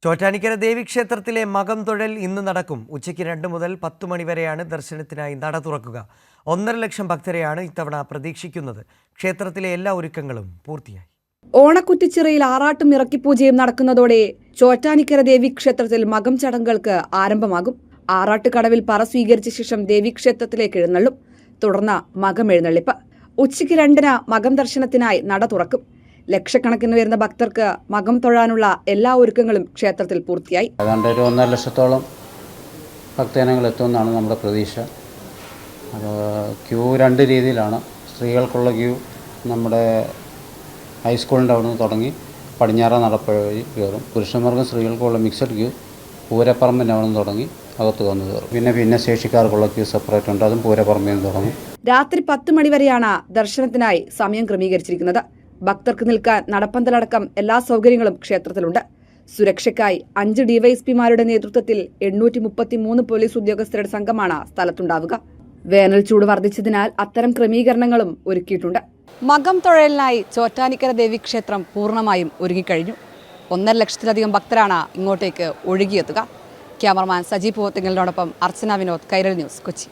ചോറ്റാനിക്കര ദേവീക്ഷേത്രത്തിലെ മകം തൊഴൽ ഇന്ന് നടക്കും. ഉച്ചയ്ക്ക് 2 മുതൽ 10 മണി വരെയാണ് ദർശനത്തിനായി നട തുറക്കുക. 1.5 ലക്ഷം ഭക്തരെയാണ് ഇത്തവണ പ്രതീക്ഷിക്കുന്നത്. ക്ഷേത്രത്തിലെ എല്ലാ ഒരുക്കങ്ങളും പൂർത്തിയായി. ഓണക്കുറ്റിച്ചിറയിൽ ആറാട്ടും ഇറക്കിപ്പൂജയും നടക്കുന്നതോടെ ചോറ്റാനിക്കര ദേവീക്ഷേത്രത്തിൽ മകം ചടങ്ങുകൾക്ക് ആരംഭമാകും. ആറാട്ടുകടവിൽ പറ സ്വീകരിച്ച ശേഷം ദേവീക്ഷേത്രത്തിലേക്ക് എഴുന്നള്ളും. തുടർന്ന് മകം എഴുന്നള്ളിപ്പ്. ഉച്ചയ്ക്ക് 2-ന് മകം ദർശനത്തിനായി നട തുറക്കും. ലക്ഷക്കണക്കിന് വരുന്ന ഭക്തർക്ക് മകം തൊഴാനുള്ള എല്ലാ ഒരുക്കങ്ങളും ക്ഷേത്രത്തിൽ പൂർത്തിയായി. ഏതാണ്ട് 1.5 ലക്ഷത്തോളം ഭക്തജനങ്ങൾ എത്തുമെന്നാണ് നമ്മുടെ പ്രതീക്ഷ. ക്യൂ 2 രീതിയിലാണ്. സ്ത്രീകൾക്കുള്ള ക്യൂ നമ്മുടെ ഹൈസ്കൂളിൻ്റെ അവിടെ നിന്ന് തുടങ്ങി പടിഞ്ഞാറ നടപ്പ വഴി കയറും. പുരുഷന്മാർക്കും സ്ത്രീകൾക്കുള്ള മിക്സഡ് ക്യൂ പൂരപ്പറമ്പിൻ്റെ അവിടെ നിന്ന് തുടങ്ങി അകത്ത് വന്ന് കയറും. പിന്നെ ഭിന്നശേഷിക്കാർക്കുള്ള ക്യൂ സെപ്പറേറ്റ് ഉണ്ട്, അതും പൂരപ്പറമ്പിൽ നിന്ന് തുടങ്ങും. രാത്രി 10 മണി വരെയാണ് ദർശനത്തിനായി സമയം ക്രമീകരിച്ചിരിക്കുന്നത്. ഭക്തർക്ക് നിൽക്കാൻ നടപ്പന്തലടക്കം എല്ലാ സൗകര്യങ്ങളും ക്ഷേത്രത്തിലുണ്ട്. സുരക്ഷയ്ക്കായി 5 ഡിവൈഎസ്പിമാരുടെ നേതൃത്വത്തിൽ 833 പോലീസ് ഉദ്യോഗസ്ഥരുടെ സംഘമാണ് സ്ഥലത്തുണ്ടാവുക. വേനൽ ചൂട് വർദ്ധിച്ചതിനാൽ അത്തരം ക്രമീകരണങ്ങളും ഒരുക്കിയിട്ടുണ്ട്. മകം തൊഴലിനായി ചോറ്റാനിക്കര ദേവീക്ഷേത്രം പൂർണ്ണമായും ഒരുങ്ങിക്കഴിഞ്ഞു. 1.5 ലക്ഷത്തിലധികം ഭക്തരാണ് ഇങ്ങോട്ടേക്ക് ഒഴുകിയെത്തുക. ക്യാമറമാൻ സജി പോത്തിങ്ങലിനോടൊപ്പം അർച്ചന വിനോദ്, കൈരളി ന്യൂസ്, കൊച്ചി.